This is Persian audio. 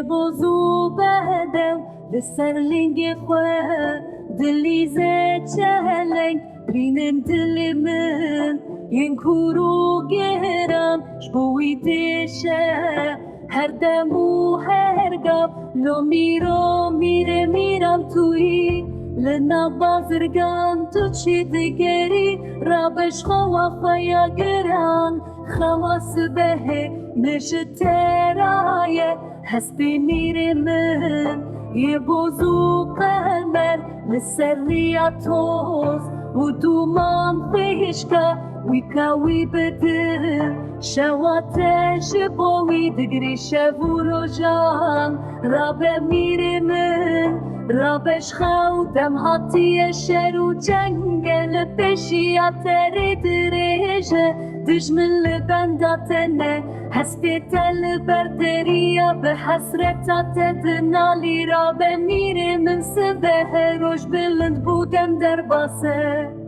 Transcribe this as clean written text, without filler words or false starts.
بوزو بهدو لسر لنگ خواه دلی زچهلنگ رینن دلی من ین کورو گرم شبوی دیشه هر دم و هر گاب لو میرم توی لنا بازرگان تو چی دیگری رابش خوا خیا گران خواست به نشترایه هستی میره من یه بوزو قمر لسریاتوز و دومان فیشکا وی بدل شواتش بوی دگری شبو رو جان رابه میره من رابش خودم هاتی شرو جنگل پیشیات ریشه دشمن لبنداتنه هستی تل بردریا به حسرتات دنالی رابه میره من سبه روش بلند بودم در باسه